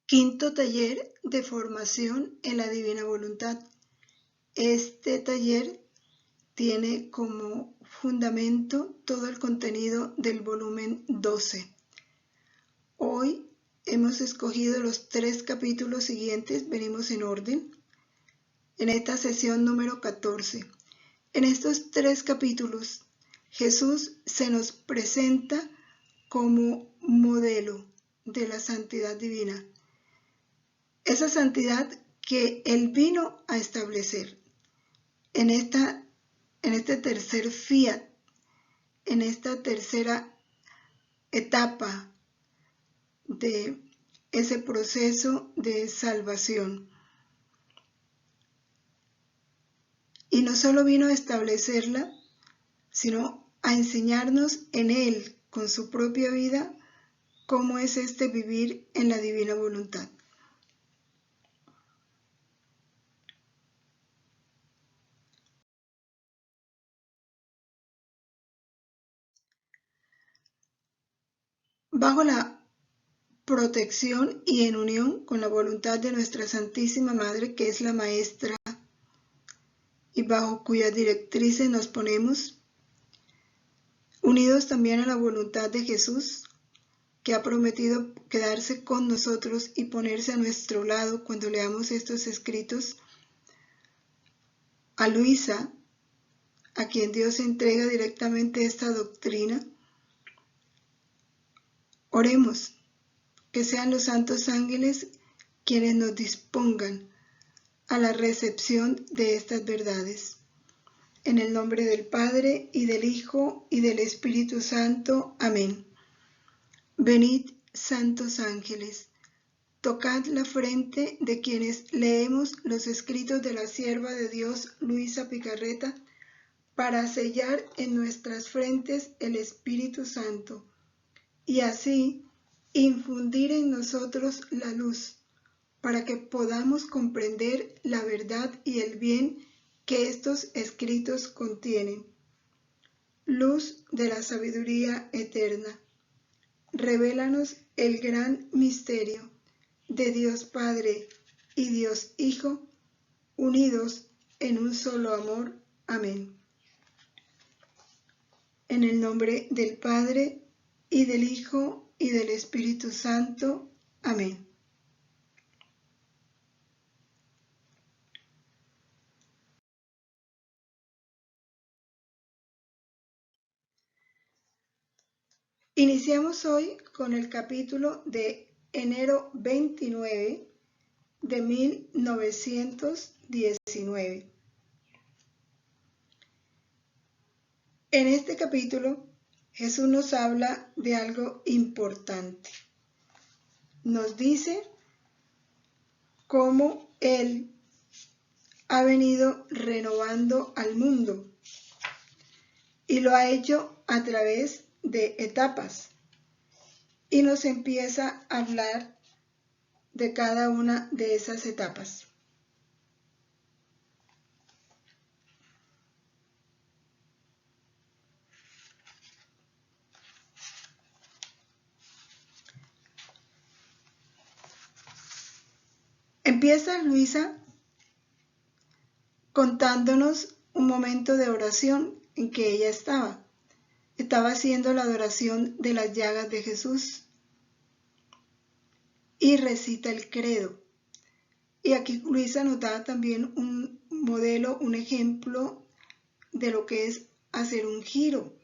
Quinto taller de formación en la divina voluntad. Este taller tiene como fundamento todo el contenido del volumen 12. Hoy hemos escogido los 3 capítulos siguientes, venimos en orden, en esta sesión número 14. En estos 3 capítulos, Jesús se nos presenta como modelo de la santidad divina. Esa santidad que Él vino a establecer en este tercer fiat, en esta tercera etapa de ese proceso de salvación. Y no solo vino a establecerla, sino a enseñarnos en Él, con su propia vida, cómo es este vivir en la divina voluntad. Bajo la protección y en unión con la voluntad de nuestra Santísima Madre, que es la Maestra, y bajo cuyas directrices nos ponemos, unidos también a la voluntad de Jesús, que ha prometido quedarse con nosotros y ponerse a nuestro lado cuando leamos estos escritos, a Luisa, a quien Dios entrega directamente esta doctrina. Oremos, que sean los santos ángeles quienes nos dispongan a la recepción de estas verdades. En el nombre del Padre, y del Hijo, y del Espíritu Santo. Amén. Venid, santos ángeles, tocad la frente de quienes leemos los escritos de la sierva de Dios, Luisa Picarreta, para sellar en nuestras frentes el Espíritu Santo, y así infundir en nosotros la luz, para que podamos comprender la verdad y el bien que estos escritos contienen. Luz de la sabiduría eterna, revélanos el gran misterio de Dios Padre y Dios Hijo, unidos en un solo amor. Amén. En el nombre del Padre, y del Hijo, y del Espíritu Santo. Amén. Iniciamos hoy con el capítulo de enero 29 de 1919. En este capítulo, Jesús nos habla de algo importante. Nos dice cómo Él ha venido renovando al mundo y lo ha hecho a través de etapas. Y nos empieza a hablar de cada una de esas etapas. Empieza Luisa contándonos un momento de oración en que ella estaba. Estaba haciendo la adoración de las llagas de Jesús y recita el credo. Y aquí Luisa nos da también un modelo, un ejemplo de lo que es hacer un giro,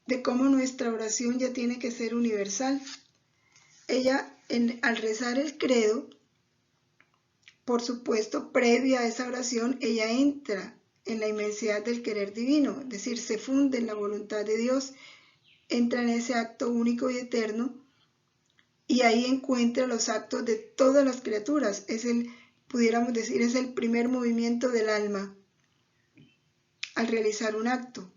de cómo nuestra oración ya tiene que ser universal. Ella, al rezar el credo, por supuesto, previa a esa oración, ella entra en la inmensidad del querer divino, es decir, se funde en la voluntad de Dios, entra en ese acto único y eterno, y ahí encuentra los actos de todas las criaturas. Pudiéramos decir, es el primer movimiento del alma al realizar un acto.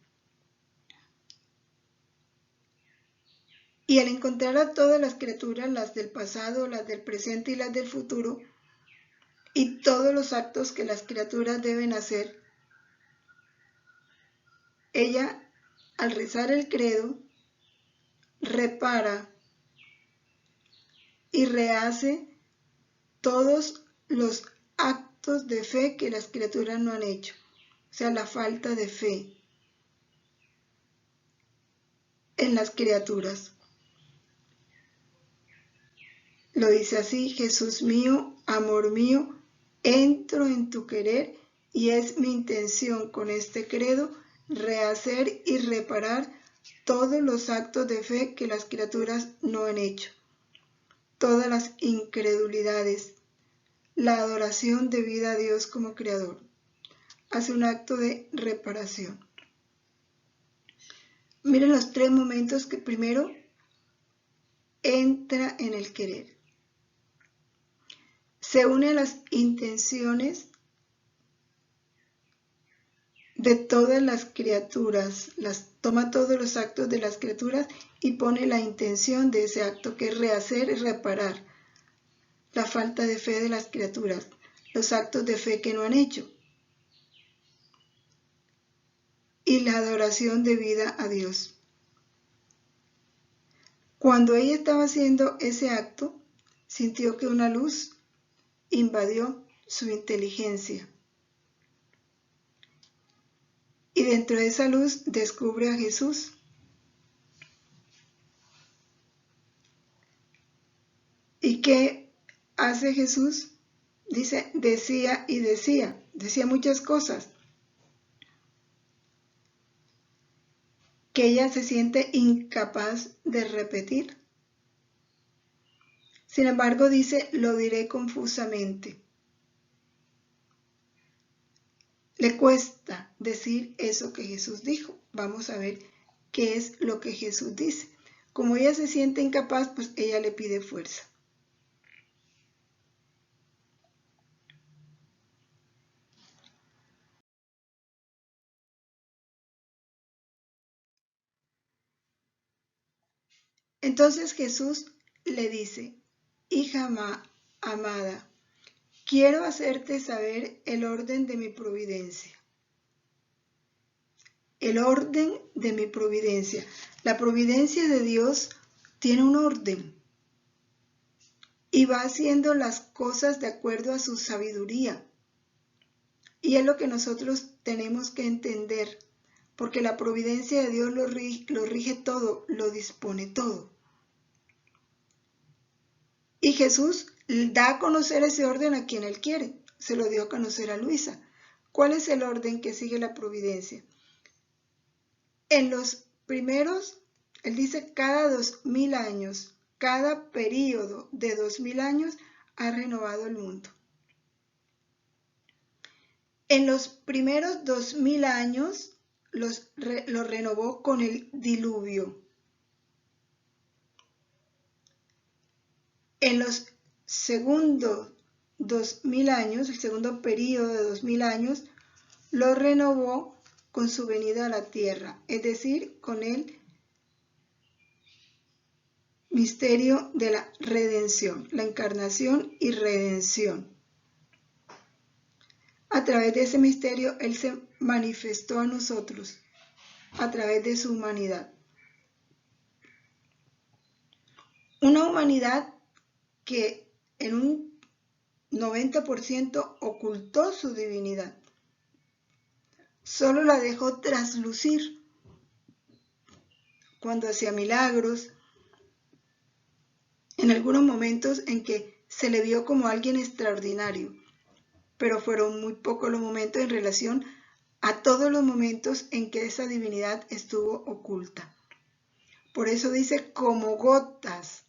Y al encontrar a todas las criaturas, las del pasado, las del presente y las del futuro, y todos los actos que las criaturas deben hacer, ella, al rezar el credo, repara y rehace todos los actos de fe que las criaturas no han hecho. O sea, la falta de fe en las criaturas. Lo dice así: Jesús mío, amor mío, entro en tu querer y es mi intención con este credo rehacer y reparar todos los actos de fe que las criaturas no han hecho, todas las incredulidades, la adoración debida a Dios como Creador. Hace un acto de reparación. Miren los tres momentos que primero entra en el querer. Se une a las intenciones de todas las criaturas, toma todos los actos de las criaturas y pone la intención de ese acto, que es rehacer y reparar la falta de fe de las criaturas, los actos de fe que no han hecho, y la adoración debida a Dios. Cuando ella estaba haciendo ese acto, sintió que una luz invadió su inteligencia. Y dentro de esa luz descubre a Jesús. ¿Y qué hace Jesús? Dice, decía muchas cosas que ella se siente incapaz de repetir. Sin embargo, dice, lo diré confusamente. Le cuesta decir eso que Jesús dijo. Vamos a ver qué es lo que Jesús dice. Como ella se siente incapaz, pues ella le pide fuerza. Entonces Jesús le dice, hija amada, quiero hacerte saber el orden de mi providencia. El orden de mi providencia. La providencia de Dios tiene un orden y va haciendo las cosas de acuerdo a su sabiduría. Y es lo que nosotros tenemos que entender, porque la providencia de Dios lo rige todo, lo dispone todo. Y Jesús da a conocer ese orden a quien Él quiere. Se lo dio a conocer a Luisa. ¿Cuál es el orden que sigue la providencia? En los primeros, Él dice, cada 2000 años, cada período de 2000 años ha renovado el mundo. En los primeros 2000 años lo renovó con el diluvio. En los segundos 2000 años, el segundo periodo de 2000 años, lo renovó con su venida a la tierra, es decir, con el misterio de la redención, la encarnación y redención. A través de ese misterio, Él se manifestó a nosotros, a través de su humanidad. Una humanidad que en un 90% ocultó su divinidad. Solo la dejó traslucir cuando hacía milagros, en algunos momentos en que se le vio como alguien extraordinario, pero fueron muy pocos los momentos en relación a todos los momentos en que esa divinidad estuvo oculta. Por eso dice, como gotas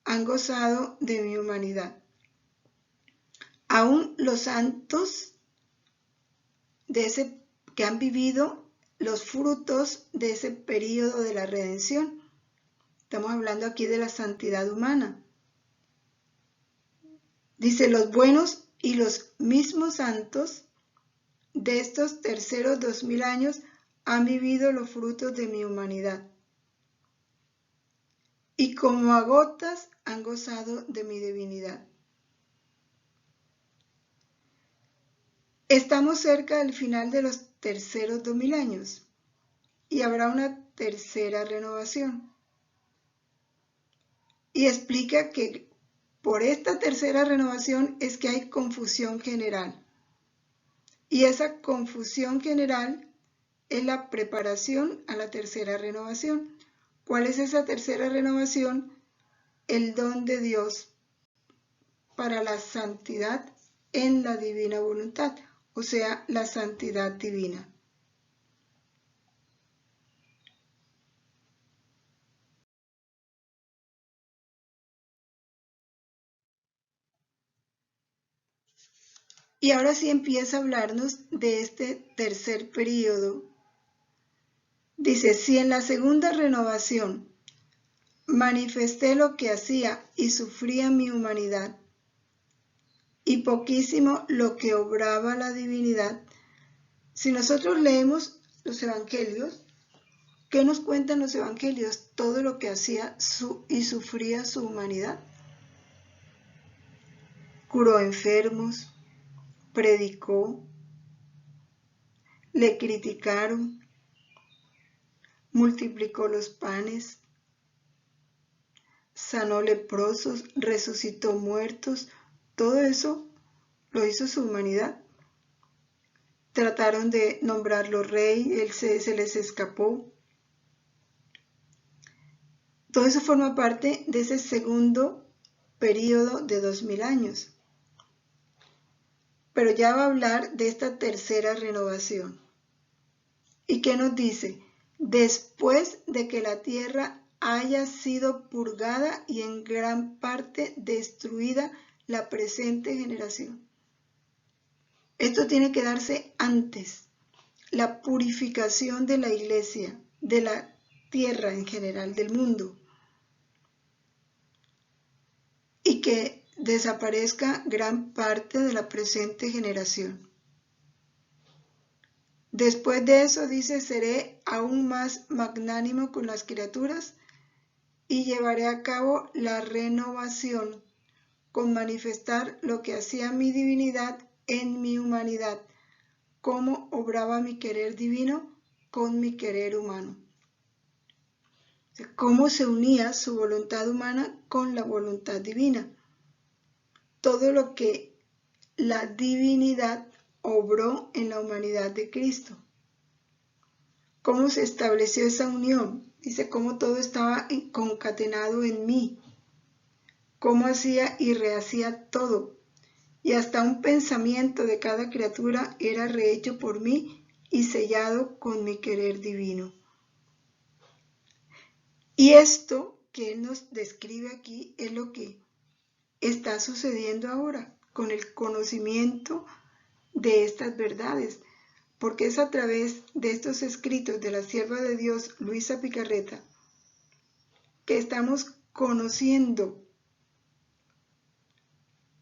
han gozado de mi humanidad. Aún los santos que han vivido los frutos de ese período de la redención. Estamos hablando aquí de la santidad humana. Dice, los buenos y los mismos santos de estos terceros 2000 años han vivido los frutos de mi humanidad. Y como a gotas han gozado de mi divinidad. Estamos cerca del final de los terceros 2000 años y habrá una tercera renovación. Y explica que por esta tercera renovación es que hay confusión general. Y esa confusión general es la preparación a la tercera renovación. ¿Cuál es esa tercera renovación? El don de Dios para la santidad en la divina voluntad, o sea, la santidad divina. Y ahora sí empieza a hablarnos de este tercer período. Dice, si en la segunda renovación manifesté lo que hacía y sufría mi humanidad, y poquísimo lo que obraba la divinidad. Si nosotros leemos los evangelios, ¿qué nos cuentan los evangelios? Todo lo que hacía y sufría su humanidad. Curó enfermos, predicó, le criticaron, multiplicó los panes, sanó leprosos, resucitó muertos. Todo eso lo hizo su humanidad. Trataron de nombrarlo rey, él se les escapó. Todo eso forma parte de ese segundo periodo de 2000 años. Pero ya va a hablar de esta tercera renovación. ¿Y qué nos dice? Después de que la tierra haya sido purgada y en gran parte destruida la presente generación. Esto tiene que darse antes, la purificación de la iglesia, de la tierra en general, del mundo, y que desaparezca gran parte de la presente generación. Después de eso dice, seré aún más magnánimo con las criaturas y llevaré a cabo la renovación con manifestar lo que hacía mi divinidad en mi humanidad, cómo obraba mi querer divino con mi querer humano. Cómo se unía su voluntad humana con la voluntad divina. Todo lo que la divinidad obró en la humanidad de Cristo. ¿Cómo se estableció esa unión? Dice cómo todo estaba concatenado en mí. Cómo hacía y rehacía todo. Y hasta un pensamiento de cada criatura era rehecho por mí y sellado con mi querer divino. Y esto que él nos describe aquí es lo que está sucediendo ahora con el conocimiento de estas verdades, porque es a través de estos escritos de la sierva de Dios, Luisa Picarreta, que estamos conociendo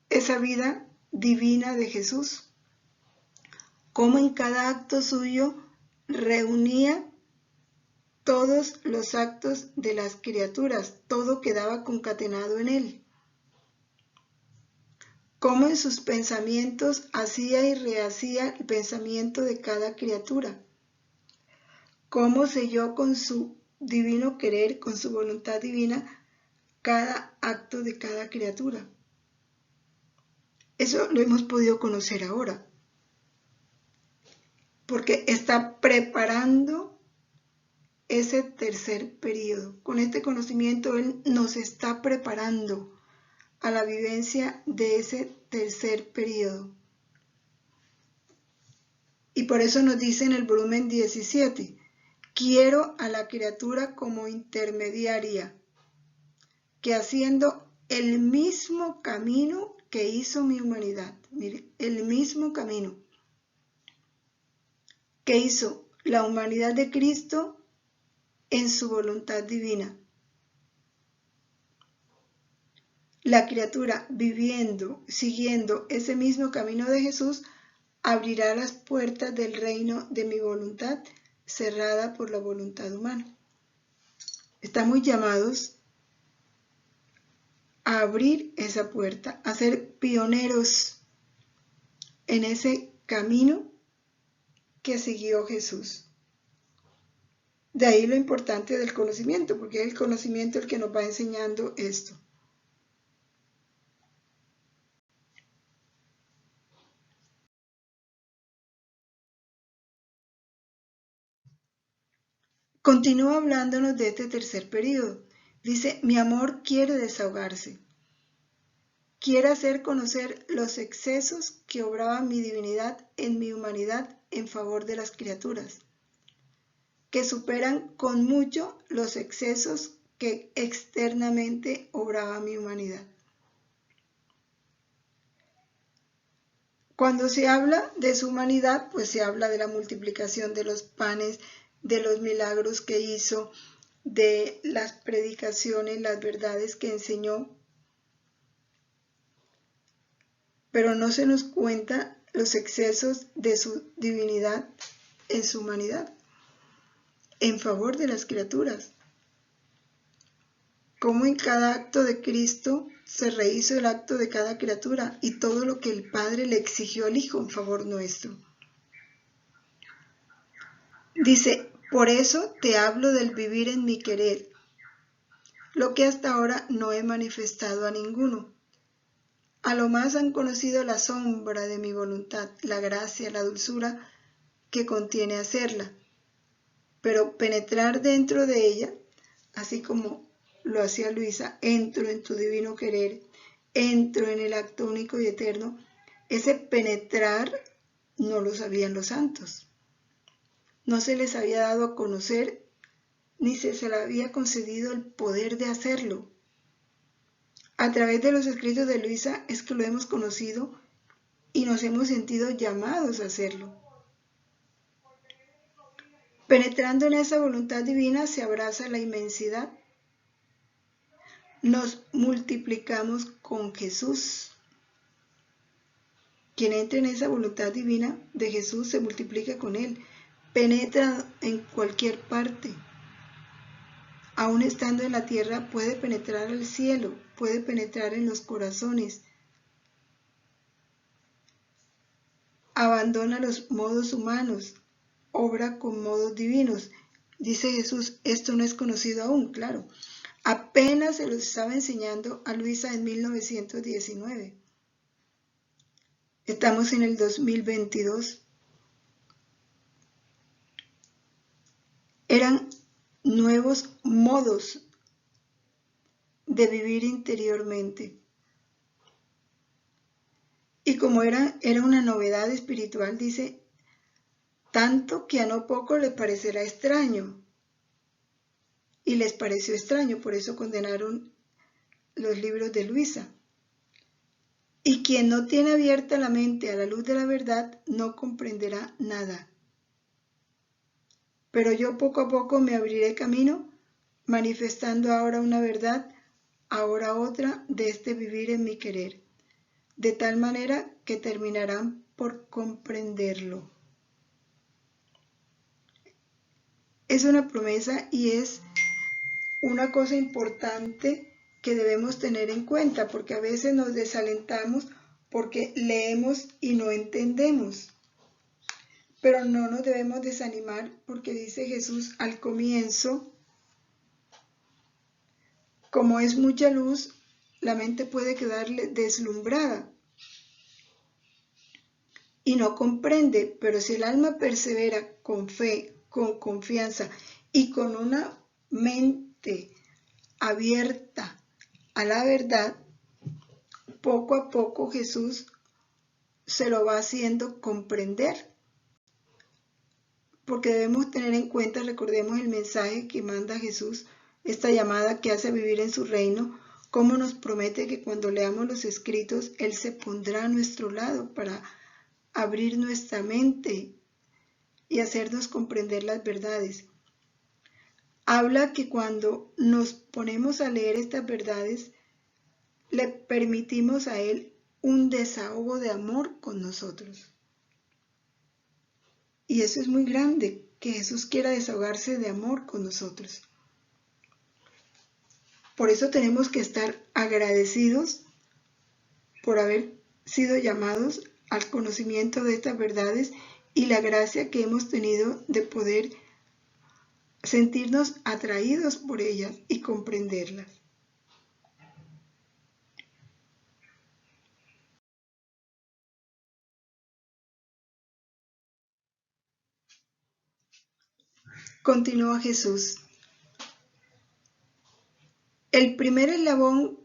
esa vida divina de Jesús, cómo en cada acto suyo reunía todos los actos de las criaturas, todo quedaba concatenado en él. Cómo en sus pensamientos hacía y rehacía el pensamiento de cada criatura. Cómo selló con su divino querer, con su voluntad divina, cada acto de cada criatura. Eso lo hemos podido conocer ahora, porque está preparando ese tercer periodo. Con este conocimiento él nos está preparando a la vivencia de ese tercer periodo. Y por eso nos dice en el volumen 17, quiero a la criatura como intermediaria, que haciendo el mismo camino que hizo mi humanidad, mire, el mismo camino que hizo la humanidad de Cristo en su voluntad divina. La criatura viviendo, siguiendo ese mismo camino de Jesús, abrirá las puertas del reino de mi voluntad, cerrada por la voluntad humana. Estamos llamados a abrir esa puerta, a ser pioneros en ese camino que siguió Jesús. De ahí lo importante del conocimiento, porque es el conocimiento el que nos va enseñando esto. Continúa hablándonos de este tercer periodo. Dice, mi amor quiere desahogarse. Quiere hacer conocer los excesos que obraba mi divinidad en mi humanidad en favor de las criaturas, que superan con mucho los excesos que externamente obraba mi humanidad. Cuando se habla de su humanidad, pues se habla de la multiplicación de los panes, de los milagros que hizo, de las predicaciones, las verdades que enseñó, pero no se nos cuenta los excesos de su divinidad en su humanidad, en favor de las criaturas. Como en cada acto de Cristo se rehizo el acto de cada criatura y todo lo que el Padre le exigió al Hijo en favor nuestro. Dice, por eso te hablo del vivir en mi querer, lo que hasta ahora no he manifestado a ninguno. A lo más han conocido la sombra de mi voluntad, la gracia, la dulzura que contiene hacerla, pero penetrar dentro de ella, así como lo hacía Luisa, entro en tu divino querer, entro en el acto único y eterno, ese penetrar no lo sabían los santos. No se les había dado a conocer, ni se les había concedido el poder de hacerlo. A través de los escritos de Luisa es que lo hemos conocido y nos hemos sentido llamados a hacerlo. Penetrando en esa voluntad divina se abraza la inmensidad. Nos multiplicamos con Jesús. Quien entra en esa voluntad divina de Jesús se multiplica con Él. Penetra en cualquier parte. Aún estando en la tierra puede penetrar al cielo, puede penetrar en los corazones. Abandona los modos humanos, obra con modos divinos. Dice Jesús, esto no es conocido aún, claro. Apenas se lo estaba enseñando a Luisa en 1919. Estamos en el 2022. Eran nuevos modos de vivir interiormente. Y como era una novedad espiritual, dice, tanto que a no poco les parecerá extraño. Y les pareció extraño, por eso condenaron los libros de Luisa. Y quien no tiene abierta la mente a la luz de la verdad no comprenderá nada. Pero yo poco a poco me abriré camino, manifestando ahora una verdad, ahora otra, de este vivir en mi querer, de tal manera que terminarán por comprenderlo. Es una promesa y es una cosa importante que debemos tener en cuenta, porque a veces nos desalentamos porque leemos y no entendemos. Pero no nos debemos desanimar porque dice Jesús al comienzo, como es mucha luz, la mente puede quedarle deslumbrada y no comprende, pero si el alma persevera con fe, con confianza y con una mente abierta a la verdad, poco a poco Jesús se lo va haciendo comprender. Porque debemos tener en cuenta, recordemos el mensaje que manda Jesús, esta llamada que hace a vivir en su reino, cómo nos promete que cuando leamos los escritos, Él se pondrá a nuestro lado para abrir nuestra mente y hacernos comprender las verdades. Habla que cuando nos ponemos a leer estas verdades, le permitimos a Él un desahogo de amor con nosotros. Y eso es muy grande, que Jesús quiera desahogarse de amor con nosotros. Por eso tenemos que estar agradecidos por haber sido llamados al conocimiento de estas verdades y la gracia que hemos tenido de poder sentirnos atraídos por ellas y comprenderlas. Continúa Jesús. El primer eslabón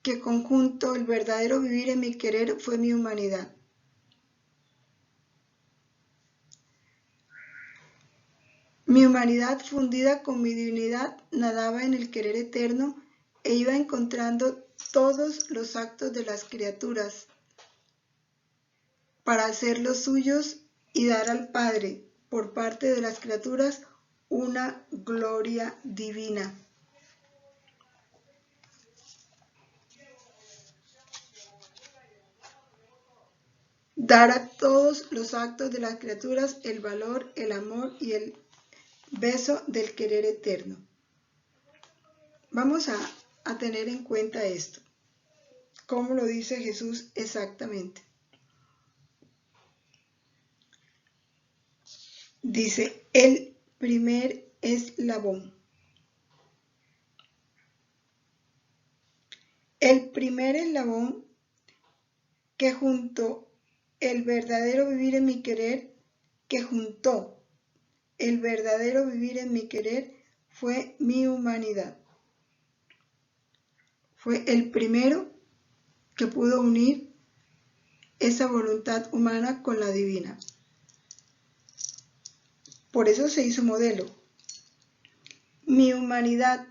que conjunto el verdadero vivir en mi querer fue mi humanidad. Mi humanidad fundida con mi divinidad nadaba en el querer eterno e iba encontrando todos los actos de las criaturas para hacerlos suyos y dar al Padre, por parte de las criaturas, una gloria divina. Dar a todos los actos de las criaturas el valor, el amor y el beso del querer eterno. Vamos a tener en cuenta esto. ¿Cómo lo dice Jesús exactamente? Dice, el primer eslabón. El primer eslabón que juntó el verdadero vivir en mi querer, fue mi humanidad. Fue el primero que pudo unir esa voluntad humana con la divina. Por eso se hizo modelo. Mi humanidad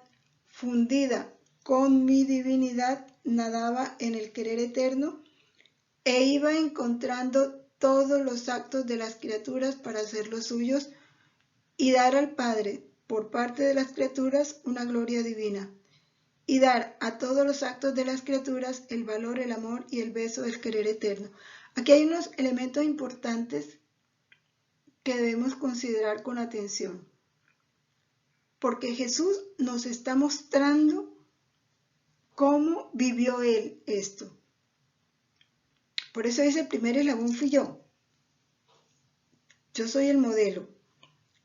fundida con mi divinidad nadaba en el querer eterno e iba encontrando todos los actos de las criaturas para hacerlos suyos y dar al Padre, por parte de las criaturas, una gloria divina, y dar a todos los actos de las criaturas el valor, el amor y el beso del querer eterno. Aquí hay unos elementos importantes que debemos considerar con atención, porque Jesús nos está mostrando cómo vivió Él esto. Por eso dice, el primer eslabón fui yo. Yo soy el modelo.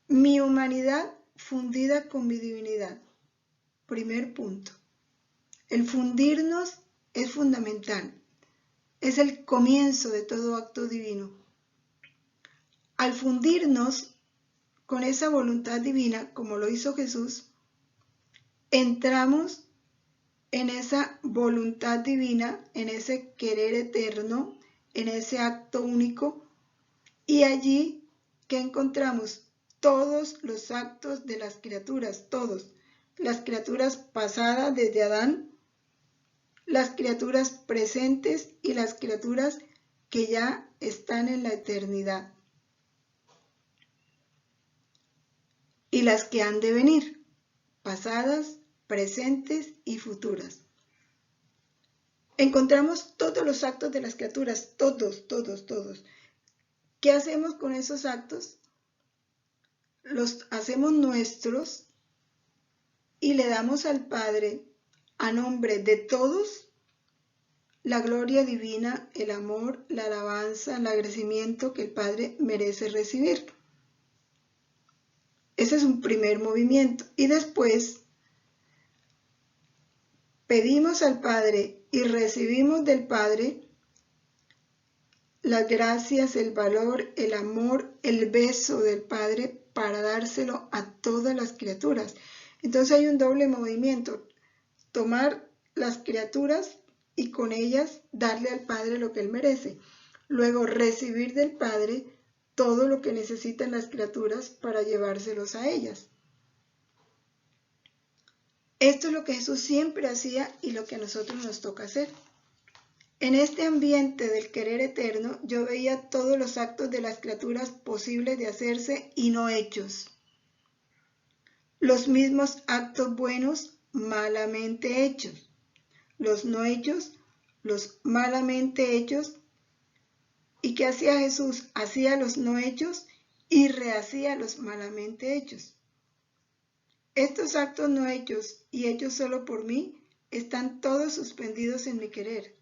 Mi humanidad fundida con mi divinidad. Primer punto. El fundirnos es fundamental. Es el comienzo de todo acto divino. Al fundirnos con esa voluntad divina, como lo hizo Jesús, entramos en esa voluntad divina, en ese querer eterno, en ese acto único, y allí que encontramos todos los actos de las criaturas, todos, las criaturas pasadas desde Adán, las criaturas presentes y las criaturas que ya están en la eternidad, y las que han de venir, pasadas, presentes y futuras. Encontramos todos los actos de las criaturas, todos. ¿Qué hacemos con esos actos? Los hacemos nuestros y le damos al Padre, a nombre de todos, la gloria divina, el amor, la alabanza, el agradecimiento que el Padre merece recibir. Ese es un primer movimiento. Y después pedimos al Padre y recibimos del Padre las gracias, el valor, el amor, el beso del Padre para dárselo a todas las criaturas. Entonces hay un doble movimiento. Tomar las criaturas y con ellas darle al Padre lo que Él merece. Luego recibir del Padre todo lo que necesitan las criaturas para llevárselos a ellas. Esto es lo que Jesús siempre hacía y lo que a nosotros nos toca hacer. En este ambiente del querer eterno, yo veía todos los actos de las criaturas posibles de hacerse y no hechos. Los mismos actos buenos malamente hechos. Los no hechos, los malamente hechos. ¿Y qué hacía Jesús? Hacía los no hechos y rehacía los malamente hechos. Estos actos no hechos y hechos solo por mí están todos suspendidos en mi querer.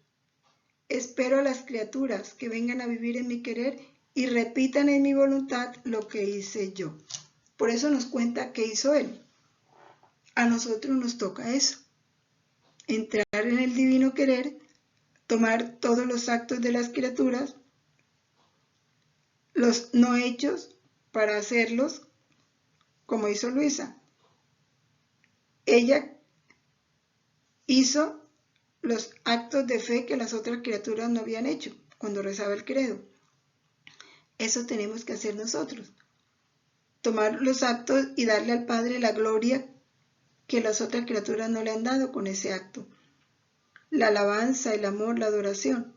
Espero a las criaturas que vengan a vivir en mi querer y repitan en mi voluntad lo que hice yo. Por eso nos cuenta qué hizo Él. A nosotros nos toca eso. Entrar en el divino querer, tomar todos los actos de las criaturas, los no hechos, para hacerlos como hizo Luisa. Ella hizo los actos de fe que las otras criaturas no habían hecho cuando rezaba el credo. Eso tenemos que hacer nosotros. Tomar los actos y darle al Padre la gloria que las otras criaturas no le han dado con ese acto. La alabanza, el amor, la adoración.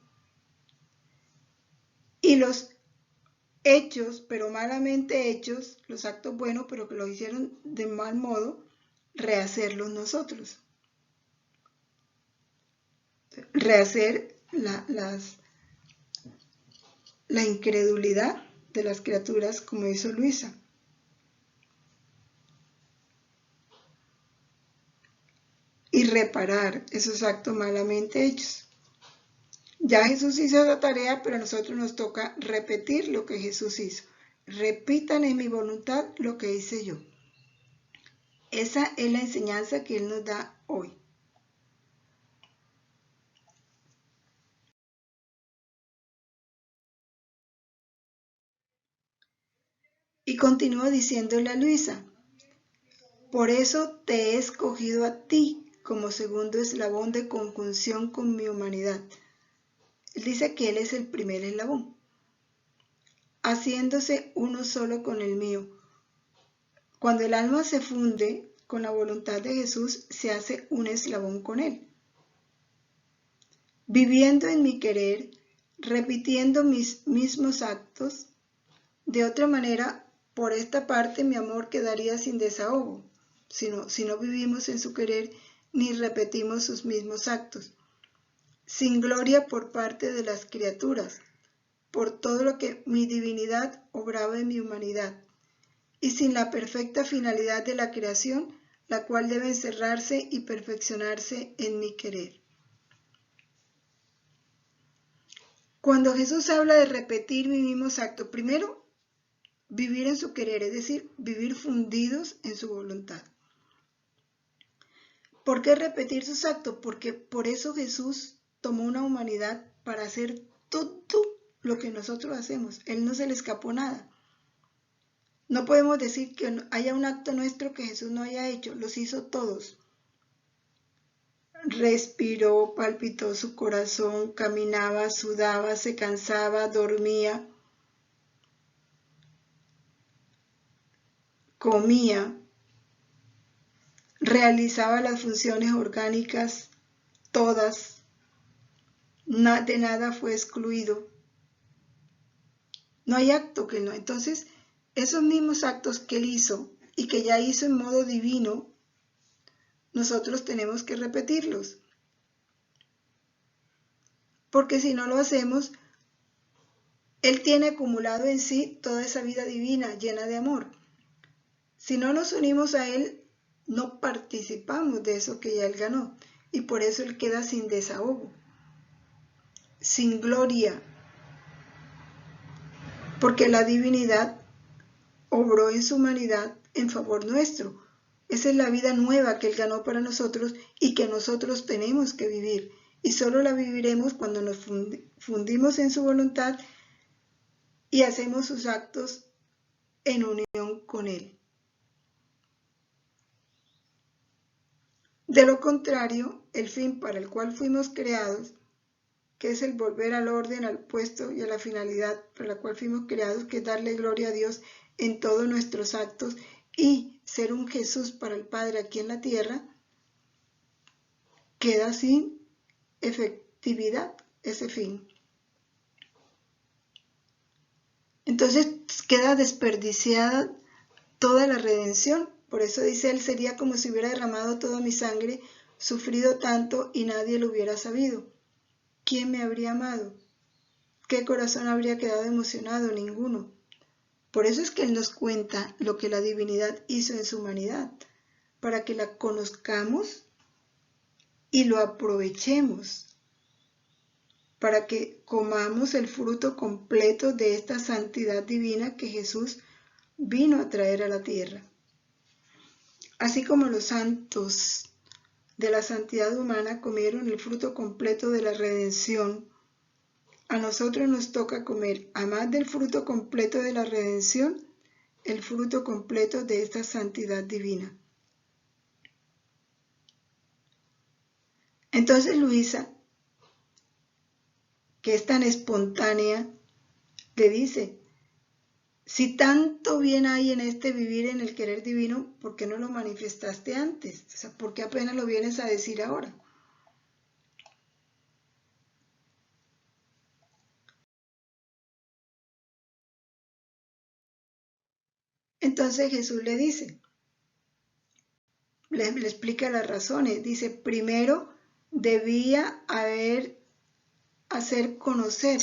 Y los hechos, pero malamente hechos, los actos buenos, pero que los hicieron de mal modo, rehacerlos nosotros. Rehacer la incredulidad de las criaturas como hizo Luisa. Y reparar esos actos malamente hechos. Ya Jesús hizo esa tarea, pero a nosotros nos toca repetir lo que Jesús hizo. Repitan en mi voluntad lo que hice yo. Esa es la enseñanza que Él nos da hoy. Y continúo diciéndole a Luisa, por eso te he escogido a ti como segundo eslabón de conjunción con mi humanidad. Él dice que Él es el primer eslabón, haciéndose uno solo con el mío. Cuando el alma se funde con la voluntad de Jesús, se hace un eslabón con Él. Viviendo en mi querer, repitiendo mis mismos actos, de otra manera, por esta parte mi amor quedaría sin desahogo, si no vivimos en su querer ni repetimos sus mismos actos. Sin gloria por parte de las criaturas, por todo lo que mi divinidad obraba en mi humanidad, y sin la perfecta finalidad de la creación, la cual debe encerrarse y perfeccionarse en mi querer. Cuando Jesús habla de repetir mis mismos actos, primero, vivir en su querer, es decir, vivir fundidos en su voluntad. ¿Por qué repetir sus actos? Porque por eso Jesús tomó una humanidad para hacer todo lo que nosotros hacemos. Él no se le escapó nada. No podemos decir que haya un acto nuestro que Jesús no haya hecho, los hizo todos. Respiró, palpitó su corazón, caminaba, sudaba, se cansaba, dormía, comía, realizaba las funciones orgánicas todas, de nada fue excluido. No hay acto que no. Entonces, esos mismos actos que Él hizo y que ya hizo en modo divino, nosotros tenemos que repetirlos. Porque si no lo hacemos, Él tiene acumulado en sí toda esa vida divina llena de amor. Si no nos unimos a Él, no participamos de eso que ya Él ganó. Y por eso Él queda sin desahogo, sin gloria. Porque la divinidad obró en su humanidad en favor nuestro. Esa es la vida nueva que Él ganó para nosotros y que nosotros tenemos que vivir. Y solo la viviremos cuando nos fundimos en su voluntad y hacemos sus actos en unión con Él. De lo contrario, el fin para el cual fuimos creados, que es el volver al orden, al puesto y a la finalidad para la cual fuimos creados, que es darle gloria a Dios en todos nuestros actos y ser un Jesús para el Padre aquí en la tierra, queda sin efectividad ese fin. Entonces queda desperdiciada toda la redención. Por eso dice Él, sería como si hubiera derramado toda mi sangre, sufrido tanto y nadie lo hubiera sabido. ¿Quién me habría amado? ¿Qué corazón habría quedado emocionado? Ninguno. Por eso es que Él nos cuenta lo que la divinidad hizo en su humanidad, para que la conozcamos y lo aprovechemos, para que comamos el fruto completo de esta santidad divina que Jesús vino a traer a la tierra. Así como los santos de la santidad humana comieron el fruto completo de la redención, a nosotros nos toca comer, además del fruto completo de la redención, el fruto completo de esta santidad divina. Entonces Luisa, que es tan espontánea, le dice, si tanto bien hay en este vivir en el querer divino, ¿por qué no lo manifestaste antes? O sea, ¿por qué apenas lo vienes a decir ahora? Entonces Jesús le dice, le explica las razones. Dice, primero debía hacer conocer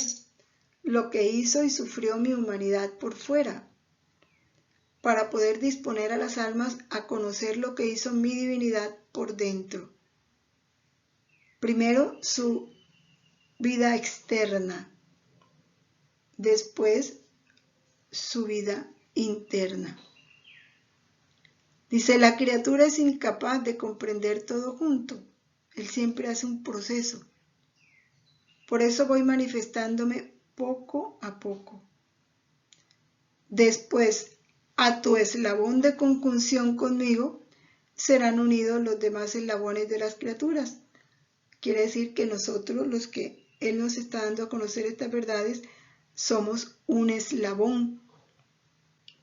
lo que hizo y sufrió mi humanidad por fuera, para poder disponer a las almas a conocer lo que hizo mi divinidad por dentro. Primero su vida externa, después su vida interna. Dice, la criatura es incapaz de comprender todo junto. Él siempre hace un proceso. Por eso voy manifestándome poco a poco. Después, a tu eslabón de conjunción conmigo, serán unidos los demás eslabones de las criaturas. Quiere decir que nosotros, los que Él nos está dando a conocer estas verdades, somos un eslabón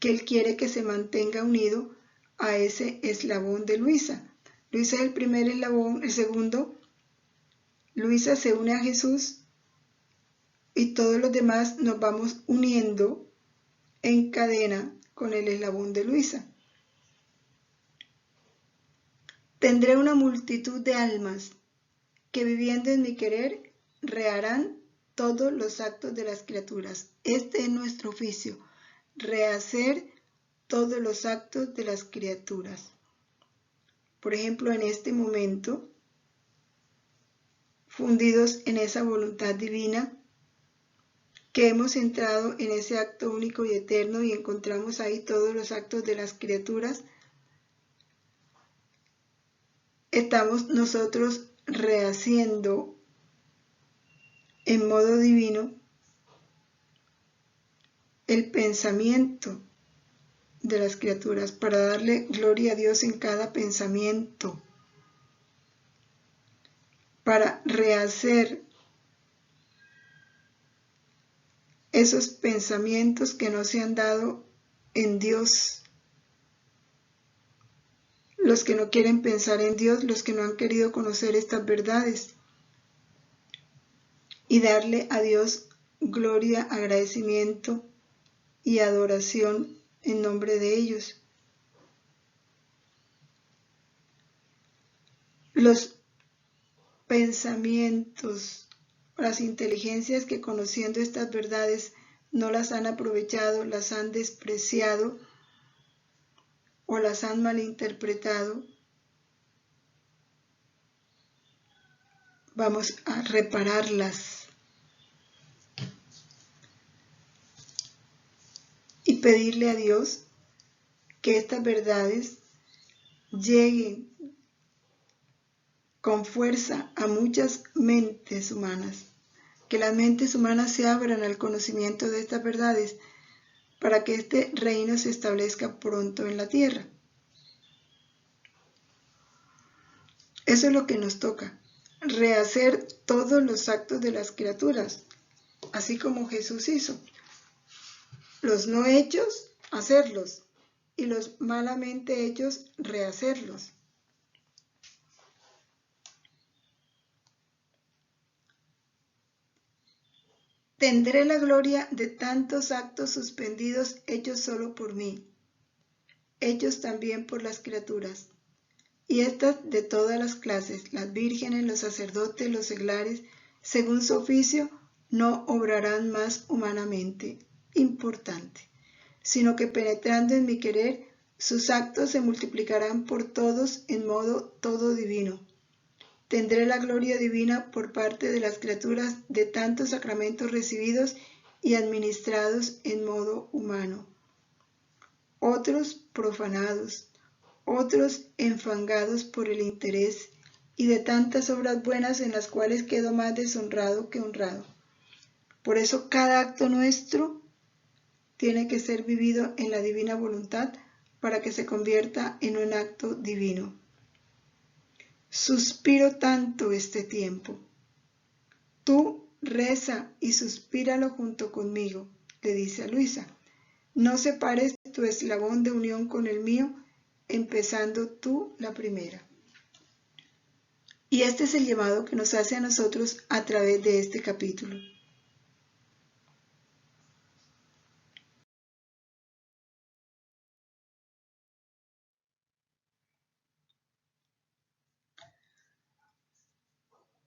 que Él quiere que se mantenga unido a ese eslabón de Luisa. Luisa es el primer eslabón, el segundo. Luisa se une a Jesús y todos los demás nos vamos uniendo en cadena con el eslabón de Luisa. Tendré una multitud de almas que viviendo en mi querer reharán todos los actos de las criaturas. Este es nuestro oficio, rehacer todos los actos de las criaturas. Por ejemplo, en este momento, fundidos en esa voluntad divina, que hemos entrado en ese acto único y eterno y encontramos ahí todos los actos de las criaturas, estamos nosotros rehaciendo en modo divino el pensamiento de las criaturas para darle gloria a Dios en cada pensamiento, para rehacer esos pensamientos que no se han dado en Dios, los que no quieren pensar en Dios, los que no han querido conocer estas verdades, y darle a Dios gloria, agradecimiento y adoración en nombre de ellos. Los pensamientos, las inteligencias que conociendo estas verdades no las han aprovechado, las han despreciado o las han malinterpretado, vamos a repararlas y pedirle a Dios que estas verdades lleguen con fuerza a muchas mentes humanas, que las mentes humanas se abran al conocimiento de estas verdades para que este reino se establezca pronto en la tierra. Eso es lo que nos toca, rehacer todos los actos de las criaturas, así como Jesús hizo. Los no hechos, hacerlos, y los malamente hechos, rehacerlos. Tendré la gloria de tantos actos suspendidos hechos solo por mí, hechos también por las criaturas, y estas de todas las clases, las vírgenes, los sacerdotes, los seglares, según su oficio, no obrarán más humanamente importante, sino que penetrando en mi querer, sus actos se multiplicarán por todos en modo todo divino. Tendré la gloria divina por parte de las criaturas de tantos sacramentos recibidos y administrados en modo humano. Otros profanados, otros enfangados por el interés y de tantas obras buenas en las cuales quedo más deshonrado que honrado. Por eso cada acto nuestro tiene que ser vivido en la divina voluntad para que se convierta en un acto divino. Suspiro tanto este tiempo. Tú reza y suspíralo junto conmigo, le dice a Luisa. No separes tu eslabón de unión con el mío, empezando tú la primera. Y este es el llamado que nos hace a nosotros a través de este capítulo.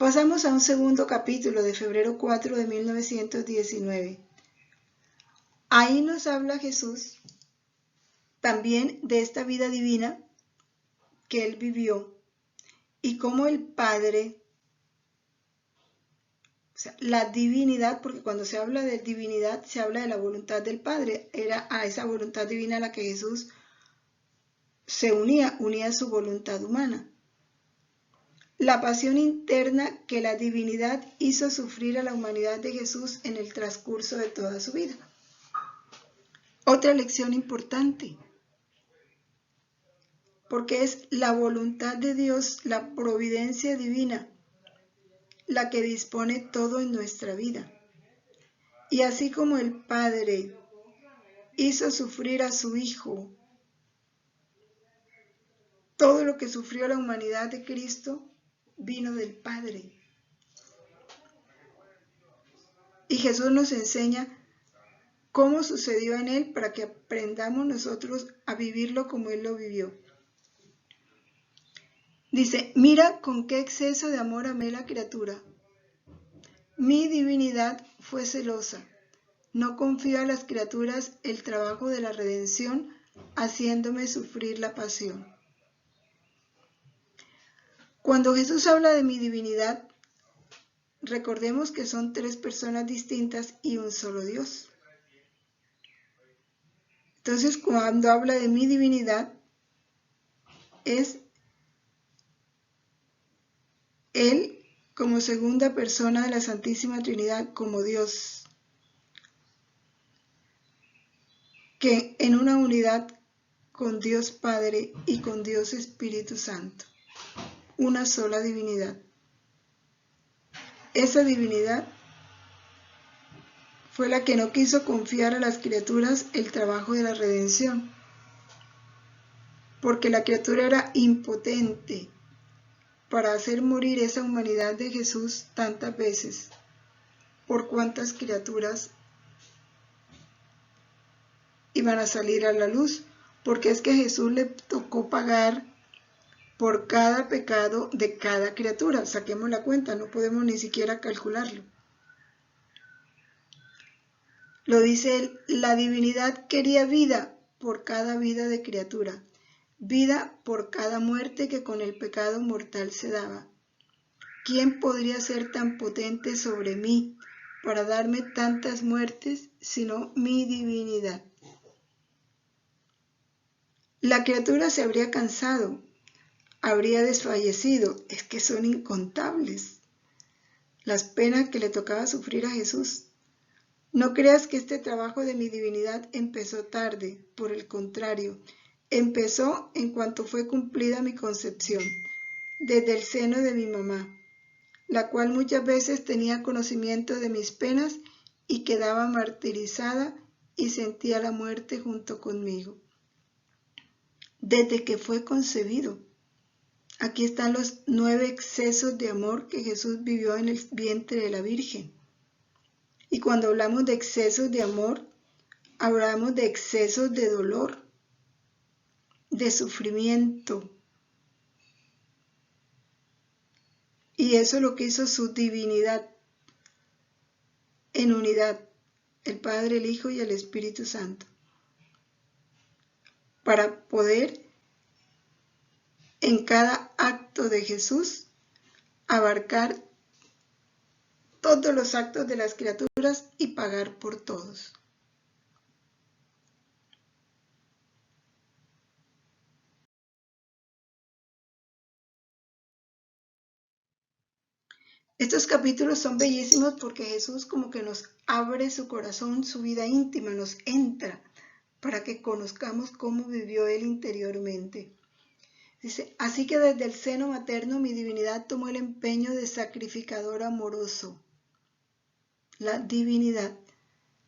Pasamos a un segundo capítulo de febrero 4 de 1919. Ahí nos habla Jesús también de esta vida divina que él vivió y cómo el Padre, o sea, la divinidad, porque cuando se habla de divinidad se habla de la voluntad del Padre, era a esa voluntad divina a la que Jesús se unía su voluntad humana. La pasión interna que la divinidad hizo sufrir a la humanidad de Jesús en el transcurso de toda su vida. Otra lección importante, porque es la voluntad de Dios, la providencia divina, la que dispone todo en nuestra vida. Y así como el Padre hizo sufrir a su Hijo todo lo que sufrió la humanidad de Cristo, vino del Padre. Y Jesús nos enseña cómo sucedió en Él para que aprendamos nosotros a vivirlo como Él lo vivió. Dice, mira con qué exceso de amor amé la criatura. Mi divinidad fue celosa. No confío a las criaturas el trabajo de la redención, haciéndome sufrir la pasión. Cuando Jesús habla de mi divinidad, recordemos que son tres personas distintas y un solo Dios. Entonces, cuando habla de mi divinidad, es Él como segunda persona de la Santísima Trinidad, como Dios, que en una unidad con Dios Padre y con Dios Espíritu Santo, una sola divinidad. Esa divinidad fue la que no quiso confiar a las criaturas el trabajo de la redención, porque la criatura era impotente para hacer morir esa humanidad de Jesús tantas veces. ¿Por cuántas criaturas iban a salir a la luz? Porque es que a Jesús le tocó pagar por cada pecado de cada criatura. Saquemos la cuenta, no podemos ni siquiera calcularlo. Lo dice él, la divinidad quería vida por cada vida de criatura, vida por cada muerte que con el pecado mortal se daba. ¿Quién podría ser tan potente sobre mí para darme tantas muertes sino mi divinidad? La criatura se habría cansado, habría desfallecido, es que son incontables las penas que le tocaba sufrir a Jesús. No creas que este trabajo de mi divinidad empezó tarde, por el contrario, empezó en cuanto fue cumplida mi concepción, desde el seno de mi mamá, la cual muchas veces tenía conocimiento de mis penas y quedaba martirizada y sentía la muerte junto conmigo. Desde que fue concebido. Aquí están los 9 excesos de amor que Jesús vivió en el vientre de la Virgen. Y cuando hablamos de excesos de amor, hablamos de excesos de dolor, de sufrimiento. Y eso es lo que hizo su divinidad en unidad, el Padre, el Hijo y el Espíritu Santo, para poder en cada acto de Jesús abarcar todos los actos de las criaturas y pagar por todos. Estos capítulos son bellísimos porque Jesús como que nos abre su corazón, su vida íntima, nos entra para que conozcamos cómo vivió Él interiormente. Dice, así que desde el seno materno mi divinidad tomó el empeño de sacrificador amoroso. La divinidad,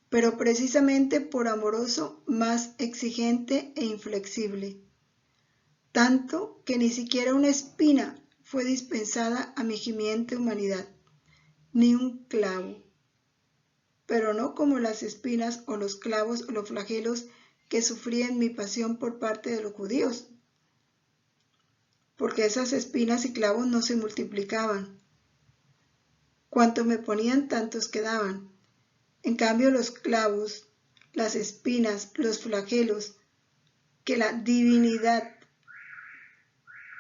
pero precisamente por amoroso, más exigente e inflexible. Tanto que ni siquiera una espina fue dispensada a mi gimiente humanidad, ni un clavo. Pero no como las espinas o los clavos o los flagelos que sufrí en mi pasión por parte de los judíos, porque esas espinas y clavos no se multiplicaban. Cuanto me ponían, tantos quedaban. En cambio, los clavos, las espinas, los flagelos que la divinidad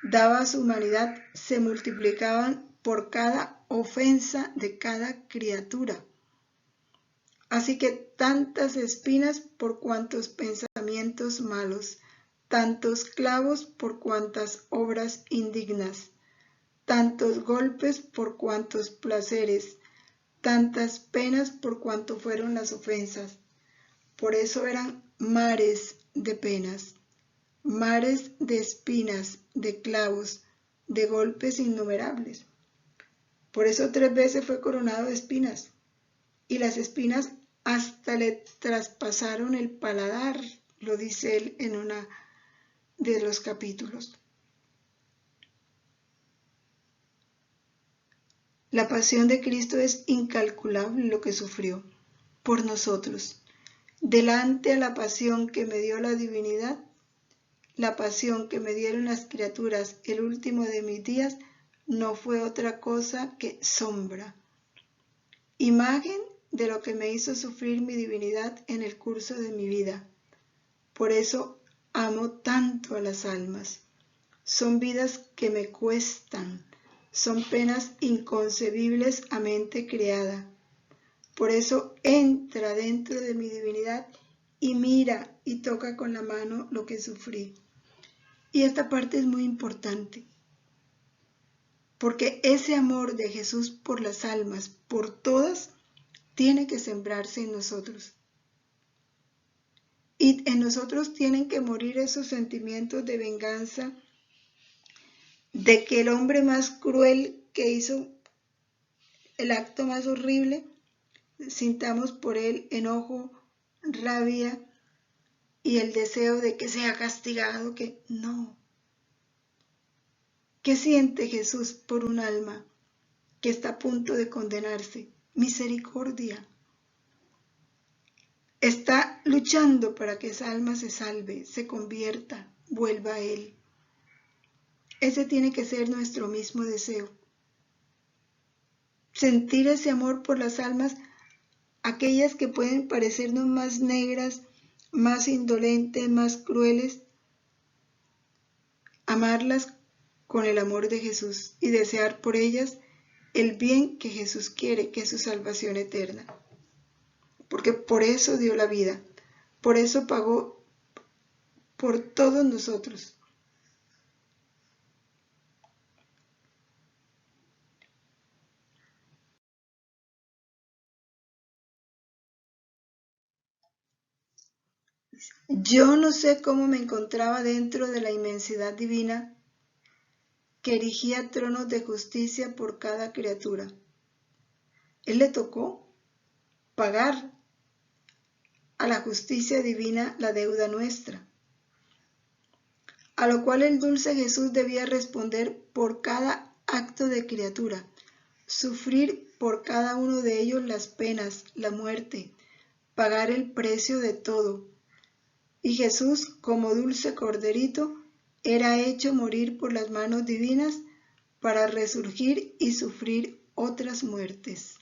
daba a su humanidad se multiplicaban por cada ofensa de cada criatura. Así que tantas espinas por cuantos pensamientos malos, tantos clavos por cuantas obras indignas, tantos golpes por cuantos placeres, tantas penas por cuanto fueron las ofensas. Por eso eran mares de penas, mares de espinas, de clavos, de golpes innumerables. Por eso 3 veces fue coronado de espinas, y las espinas hasta le traspasaron el paladar, lo dice él en uno de los capítulos. La pasión de Cristo es incalculable lo que sufrió por nosotros. Delante a la pasión que me dio la divinidad, la pasión que me dieron las criaturas el último de mis días, no fue otra cosa que sombra, imagen de lo que me hizo sufrir mi divinidad en el curso de mi vida. Por eso amo tanto a las almas. Son vidas que me cuestan, son penas inconcebibles a mente creada. Por eso entra dentro de mi divinidad y mira y toca con la mano lo que sufrí. Y esta parte es muy importante, porque ese amor de Jesús por las almas, por todas, tiene que sembrarse en nosotros. Y en nosotros tienen que morir esos sentimientos de venganza, de que el hombre más cruel que hizo el acto más horrible, sintamos por él enojo, rabia y el deseo de que sea castigado, que no. ¿Qué siente Jesús por un alma que está a punto de condenarse? Misericordia. Está luchando para que esa alma se salve, se convierta, vuelva a Él. Ese tiene que ser nuestro mismo deseo. Sentir ese amor por las almas, aquellas que pueden parecernos más negras, más indolentes, más crueles, amarlas con el amor de Jesús y desear por ellas el bien que Jesús quiere, que es su salvación eterna. Porque por eso dio la vida, por eso pagó por todos nosotros. Yo no sé cómo me encontraba dentro de la inmensidad divina que erigía tronos de justicia por cada criatura. Él le tocó pagar a la justicia divina la deuda nuestra, a lo cual el dulce Jesús debía responder por cada acto de criatura, sufrir por cada uno de ellos las penas, la muerte, pagar el precio de todo. Y Jesús, como dulce corderito, era hecho morir por las manos divinas para resurgir y sufrir otras muertes.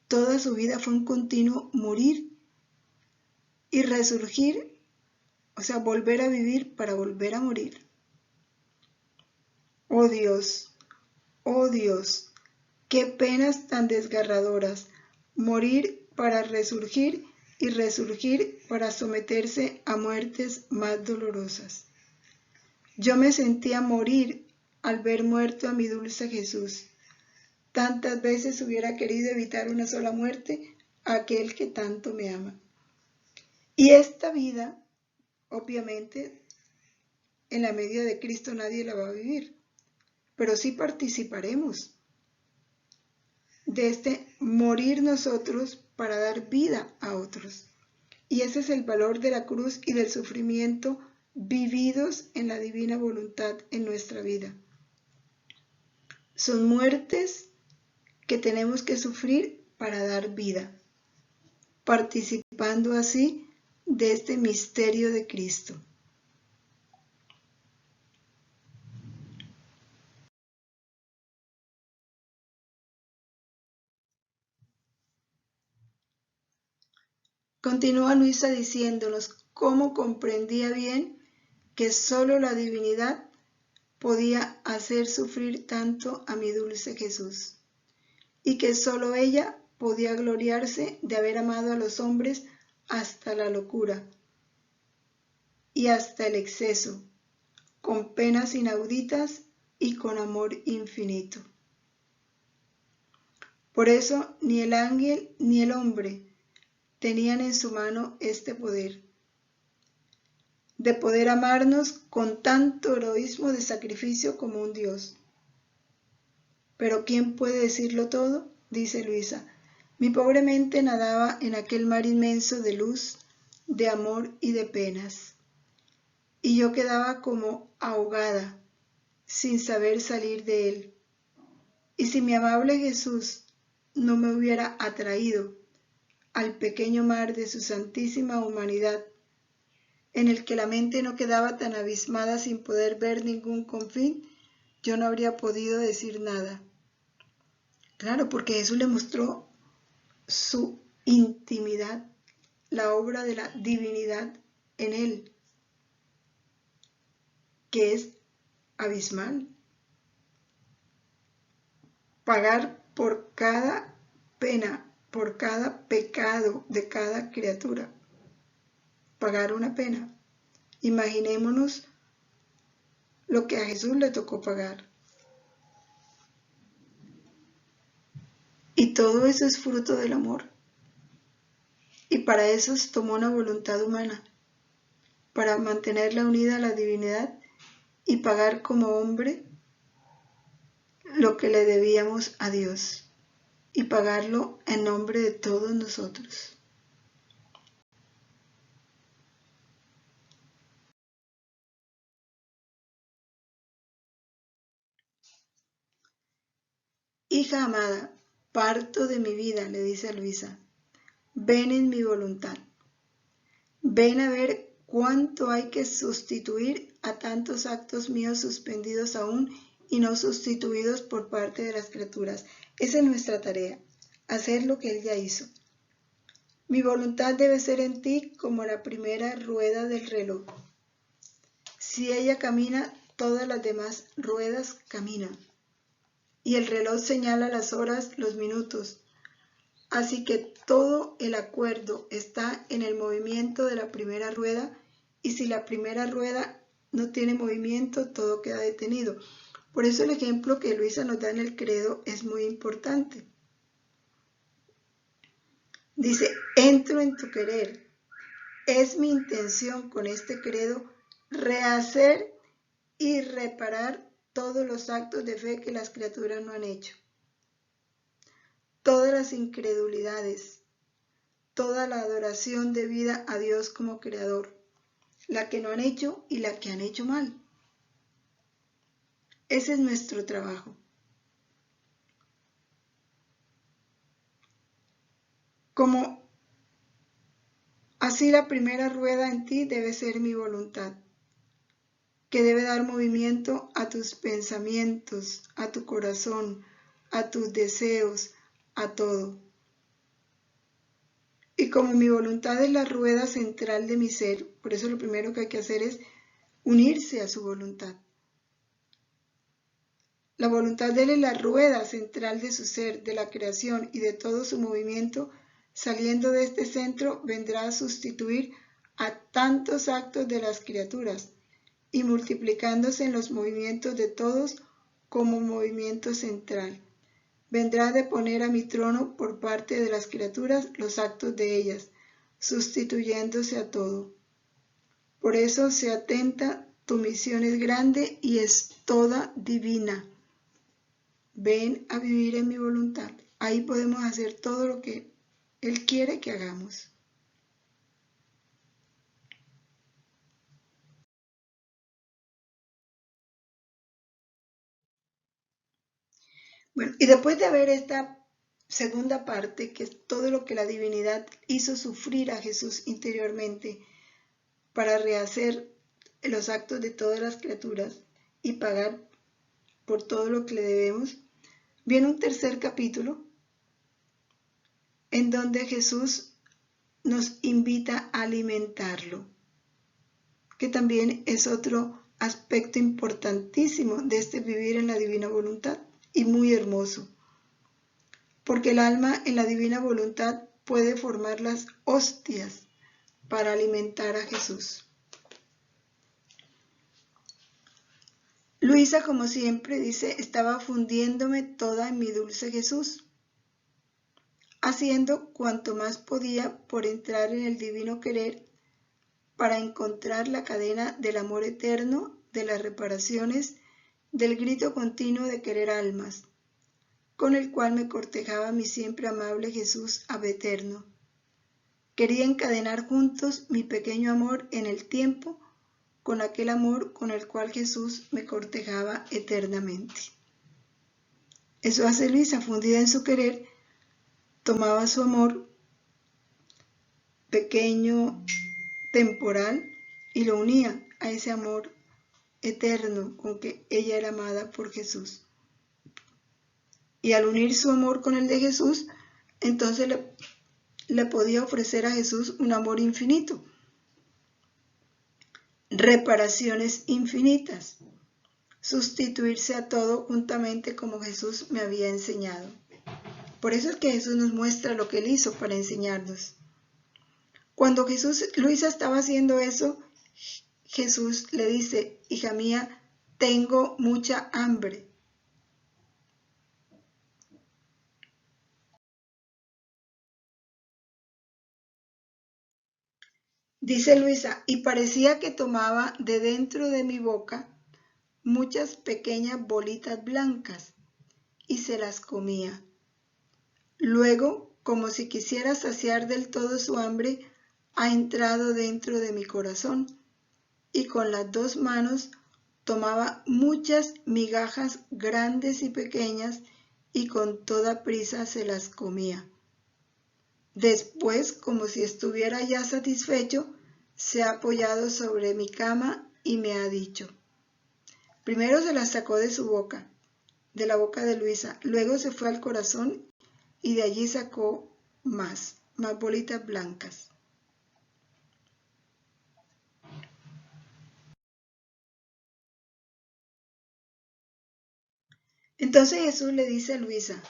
Toda su vida fue un continuo morir y resurgir, o sea, volver a vivir para volver a morir. Oh Dios, qué penas tan desgarradoras, morir para resurgir y resurgir para someterse a muertes más dolorosas. Yo me sentía morir al ver muerto a mi dulce Jesús. Tantas veces hubiera querido evitar una sola muerte a aquel que tanto me ama. Y esta vida, obviamente, en la medida de Cristo nadie la va a vivir, pero sí participaremos de este morir nosotros para dar vida a otros. Y ese es el valor de la cruz y del sufrimiento vividos en la divina voluntad en nuestra vida. Son muertes que tenemos que sufrir para dar vida, participando así de este misterio de Cristo. Continúa Luisa diciéndonos cómo comprendía bien que solo la divinidad podía hacer sufrir tanto a mi dulce Jesús, y que solo ella podía gloriarse de haber amado a los hombres hasta la locura y hasta el exceso, con penas inauditas y con amor infinito. Por eso ni el ángel ni el hombre tenían en su mano este poder, de poder amarnos con tanto heroísmo de sacrificio como un Dios. Pero ¿quién puede decirlo todo? Dice Luisa. Mi pobre mente nadaba en aquel mar inmenso de luz, de amor y de penas, y yo quedaba como ahogada, sin saber salir de él. Y si mi amable Jesús no me hubiera atraído al pequeño mar de su santísima humanidad, en el que la mente no quedaba tan abismada sin poder ver ningún confín, yo no habría podido decir nada. Claro, porque Jesús le mostró su intimidad, la obra de la divinidad en él, que es abismal. Pagar por cada pena, por cada pecado de cada criatura. Pagar una pena. Imaginémonos lo que a Jesús le tocó pagar. Y todo eso es fruto del amor. Y para eso tomó una voluntad humana, para mantenerla unida a la divinidad y pagar como hombre lo que le debíamos a Dios, y pagarlo en nombre de todos nosotros. Hija amada, parto de mi vida, le dice a Luisa, ven en mi voluntad. Ven a ver cuánto hay que sustituir a tantos actos míos suspendidos aún y no sustituidos por parte de las criaturas. Esa es nuestra tarea, hacer lo que Él ya hizo. Mi voluntad debe ser en ti como la primera rueda del reloj. Si ella camina, todas las demás ruedas caminan. Y el reloj señala las horas, los minutos. Así que todo el acuerdo está en el movimiento de la primera rueda, y si la primera rueda no tiene movimiento, todo queda detenido. Por eso el ejemplo que Luisa nos da en el credo es muy importante. Dice, entro en tu querer. Es mi intención con este credo rehacer y reparar todos los actos de fe que las criaturas no han hecho. Todas las incredulidades, toda la adoración debida a Dios como Creador, la que no han hecho y la que han hecho mal. Ese es nuestro trabajo. Como así la primera rueda en ti debe ser mi voluntad, que debe dar movimiento a tus pensamientos, a tu corazón, a tus deseos, a todo. Y como mi voluntad es la rueda central de mi ser, por eso lo primero que hay que hacer es unirse a su voluntad. La voluntad de Él es la rueda central de su ser, de la creación y de todo su movimiento. Saliendo de este centro vendrá a sustituir a tantos actos de las criaturas y multiplicándose en los movimientos de todos como movimiento central. vendrá de poner a mi trono por parte de las criaturas los actos de ellas, sustituyéndose a todo. Por eso se atenta, tu misión es grande y es toda divina. Ven a vivir en mi voluntad. Ahí podemos hacer todo lo que Él quiere que hagamos. Bueno, y después de ver esta segunda parte, que es todo lo que la divinidad hizo sufrir a Jesús interiormente para rehacer los actos de todas las criaturas y pagar por todo lo que le debemos, viene un tercer capítulo en donde Jesús nos invita a alimentarlo, que también es otro aspecto importantísimo de este vivir en la divina voluntad y muy hermoso, porque el alma en la divina voluntad puede formar las hostias para alimentar a Jesús. Luisa, como siempre, dice, estaba fundiéndome toda en mi dulce Jesús, haciendo cuanto más podía por entrar en el divino querer para encontrar la cadena del amor eterno, de las reparaciones, del grito continuo de querer almas, con el cual me cortejaba mi siempre amable Jesús abeterno. Quería encadenar juntos mi pequeño amor en el tiempo con aquel amor con el cual Jesús me cortejaba eternamente. Eso hace Luisa, fundida en su querer, tomaba su amor pequeño, temporal, y lo unía a ese amor eterno con que ella era amada por Jesús. Y al unir su amor con el de Jesús, entonces le podía ofrecer a Jesús un amor infinito, reparaciones infinitas, sustituirse a todo juntamente como Jesús me había enseñado. Por eso es que Jesús nos muestra lo que Él hizo para enseñarnos. Cuando Luisa estaba haciendo eso, Jesús le dice, hija mía, tengo mucha hambre. Dice Luisa, y parecía que tomaba de dentro de mi boca muchas pequeñas bolitas blancas y se las comía. Luego, como si quisiera saciar del todo su hambre, ha entrado dentro de mi corazón y con las dos manos tomaba muchas migajas grandes y pequeñas y con toda prisa se las comía. Después, como si estuviera ya satisfecho, se ha apoyado sobre mi cama y me ha dicho. Primero se las sacó de su boca, de la boca de Luisa, luego se fue al corazón y de allí sacó más bolitas blancas. Entonces Jesús le dice a Luisa,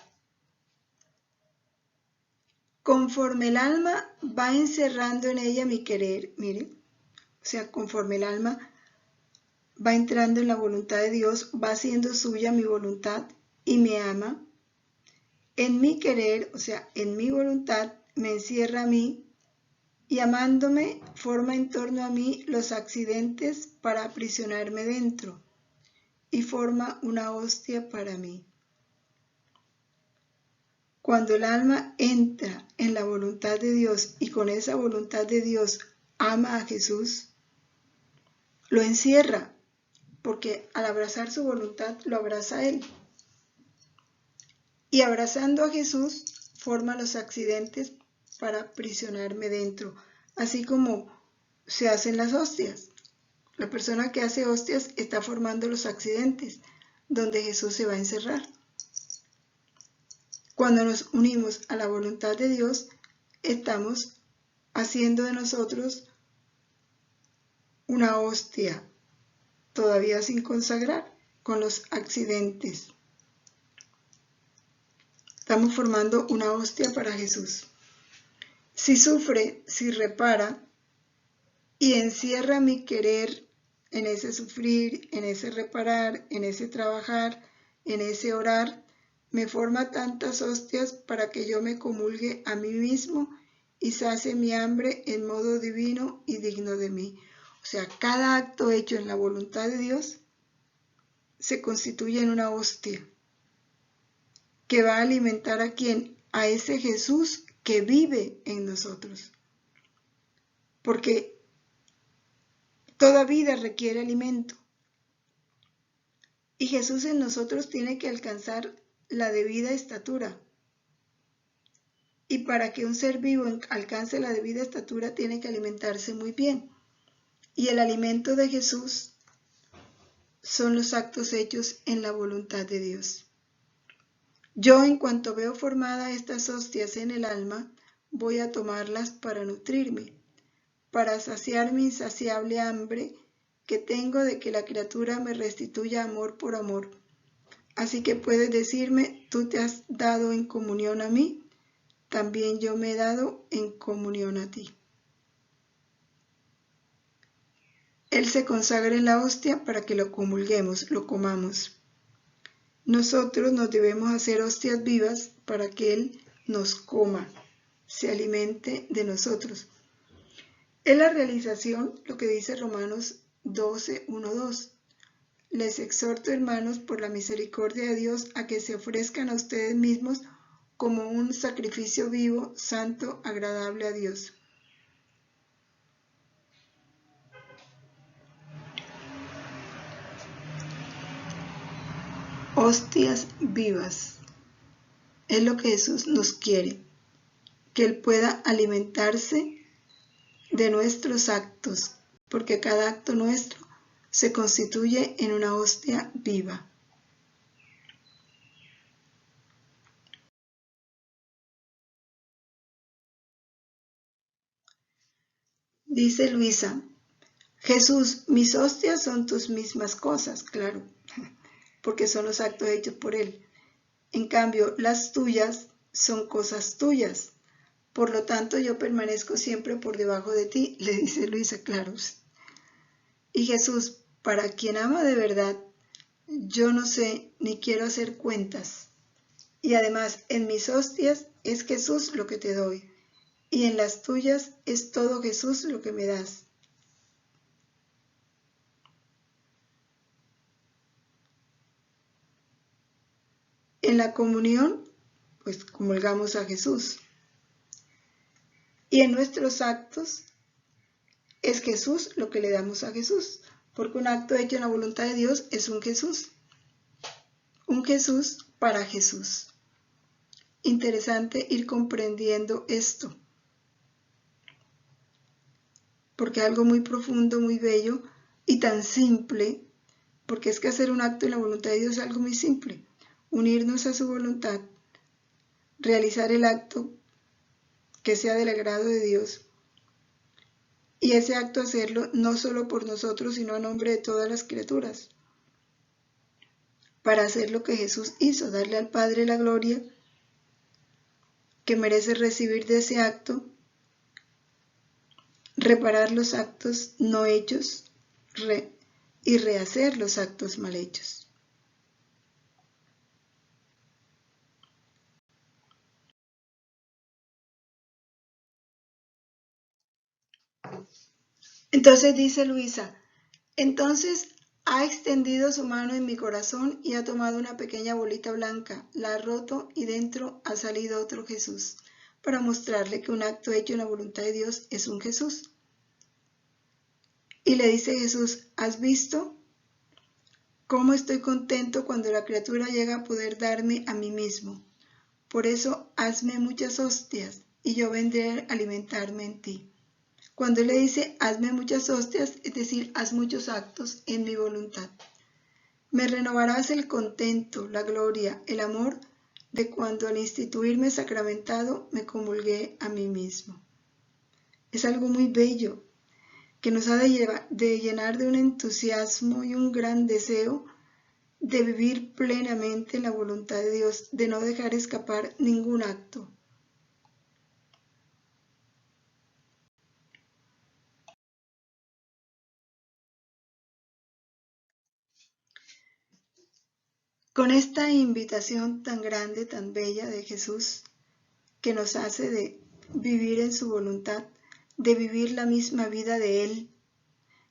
conforme el alma va encerrando en ella mi querer, mire, o sea, conforme el alma va entrando en la voluntad de Dios, va haciendo suya mi voluntad y me ama, en mi querer, o sea, en mi voluntad, me encierra a mí y amándome forma en torno a mí los accidentes para aprisionarme dentro y forma una hostia para mí. Cuando el alma entra en la voluntad de Dios y con esa voluntad de Dios ama a Jesús, lo encierra, porque al abrazar su voluntad lo abraza a Él. Y abrazando a Jesús forma los accidentes para aprisionarme dentro, así como se hacen las hostias. La persona que hace hostias está formando los accidentes donde Jesús se va a encerrar. Cuando nos unimos a la voluntad de Dios, estamos haciendo de nosotros una hostia todavía sin consagrar con los accidentes. Estamos formando una hostia para Jesús. Si sufre, si repara y encierra mi querer en ese sufrir, en ese reparar, en ese trabajar, en ese orar, me forma tantas hostias para que yo me comulgue a mí mismo y sacie mi hambre en modo divino y digno de mí. O sea, cada acto hecho en la voluntad de Dios se constituye en una hostia que va a alimentar a quién, a ese Jesús que vive en nosotros. Porque toda vida requiere alimento. Y Jesús en nosotros tiene que alcanzar la debida estatura. Y para que un ser vivo alcance la debida estatura tiene que alimentarse muy bien. Y el alimento de Jesús son los actos hechos en la voluntad de Dios. Yo, en cuanto veo formada estas hostias en el alma, voy a tomarlas para nutrirme, para saciar mi insaciable hambre que tengo de que la criatura me restituya amor por amor. Así que puedes decirme, tú te has dado en comunión a mí, también yo me he dado en comunión a ti. Él se consagra en la hostia para que lo comulguemos, lo comamos. Nosotros nos debemos hacer hostias vivas para que Él nos coma, se alimente de nosotros. Es la realización, lo que dice Romanos 12, 1, 2. Les exhorto, hermanos, por la misericordia de Dios, a que se ofrezcan a ustedes mismos como un sacrificio vivo, santo, agradable a Dios. Hostias vivas. Es lo que Jesús nos quiere, que Él pueda alimentarse de nuestros actos, porque cada acto nuestro se constituye en una hostia viva. Dice Luisa, Jesús, mis hostias son tus mismas cosas, claro, porque son los actos hechos por Él. En cambio, las tuyas son cosas tuyas. Por lo tanto, yo permanezco siempre por debajo de ti, le dice Luisa, claro. Y Jesús, para quien ama de verdad, yo no sé ni quiero hacer cuentas. Y además, en mis hostias es Jesús lo que te doy, y en las tuyas es todo Jesús lo que me das. En la comunión, pues comulgamos a Jesús. Y en nuestros actos es Jesús lo que le damos a Jesús, porque un acto hecho en la voluntad de Dios es un Jesús para Jesús. Interesante ir comprendiendo esto, porque es algo muy profundo, muy bello y tan simple, porque es que hacer un acto en la voluntad de Dios es algo muy simple, unirnos a su voluntad, realizar el acto que sea del agrado de Dios, y ese acto hacerlo no solo por nosotros, sino a nombre de todas las criaturas, para hacer lo que Jesús hizo, darle al Padre la gloria que merece recibir de ese acto, reparar los actos no hechos y rehacer los actos mal hechos. Entonces dice Luisa, entonces ha extendido su mano en mi corazón y ha tomado una pequeña bolita blanca, la ha roto y dentro ha salido otro Jesús, para mostrarle que un acto hecho en la voluntad de Dios es un Jesús. Y le dice Jesús, ¿has visto cómo estoy contento cuando la criatura llega a poder darme a mí mismo? Por eso hazme muchas hostias y yo vendré a alimentarme en ti. Cuando él le dice, hazme muchas hostias, es decir, haz muchos actos en mi voluntad. Me renovarás el contento, la gloria, el amor de cuando al instituirme sacramentado me comulgué a mí mismo. Es algo muy bello que nos ha de llenar de un entusiasmo y un gran deseo de vivir plenamente la voluntad de Dios, de no dejar escapar ningún acto. Con esta invitación tan grande, tan bella de Jesús, que nos hace de vivir en su voluntad, de vivir la misma vida de Él,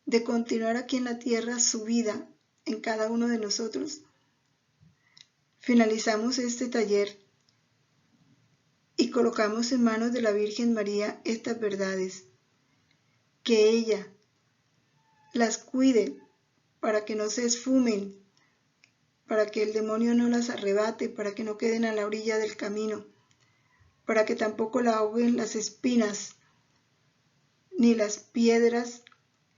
de continuar aquí en la tierra su vida en cada uno de nosotros, finalizamos este taller y colocamos en manos de la Virgen María estas verdades, que ella las cuide para que no se esfumen, para que el demonio no las arrebate, para que no queden a la orilla del camino, para que tampoco la ahoguen las espinas, ni las piedras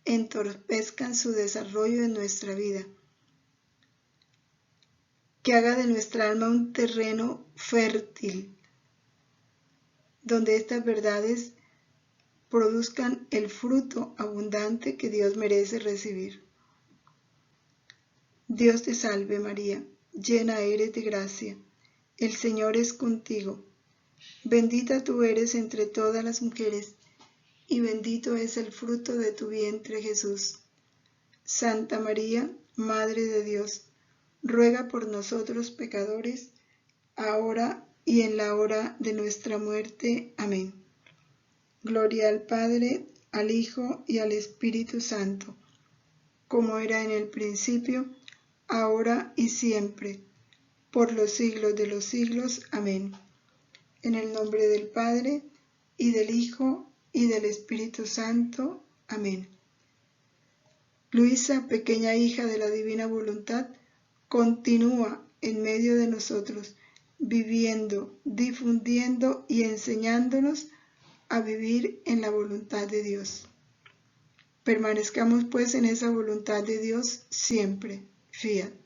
entorpezcan su desarrollo en nuestra vida. Que haga de nuestra alma un terreno fértil, donde estas verdades produzcan el fruto abundante que Dios merece recibir. Dios te salve María, llena eres de gracia, el Señor es contigo. Bendita tú eres entre todas las mujeres, y bendito es el fruto de tu vientre Jesús. Santa María, Madre de Dios, ruega por nosotros pecadores, ahora y en la hora de nuestra muerte. Amén. Gloria al Padre, al Hijo y al Espíritu Santo, como era en el principio, ahora y siempre, por los siglos de los siglos. Amén. En el nombre del Padre, y del Hijo, y del Espíritu Santo. Amén. Luisa, pequeña hija de la divina voluntad, continúa en medio de nosotros, viviendo, difundiendo y enseñándonos a vivir en la voluntad de Dios. Permanezcamos pues en esa voluntad de Dios siempre. Fiat.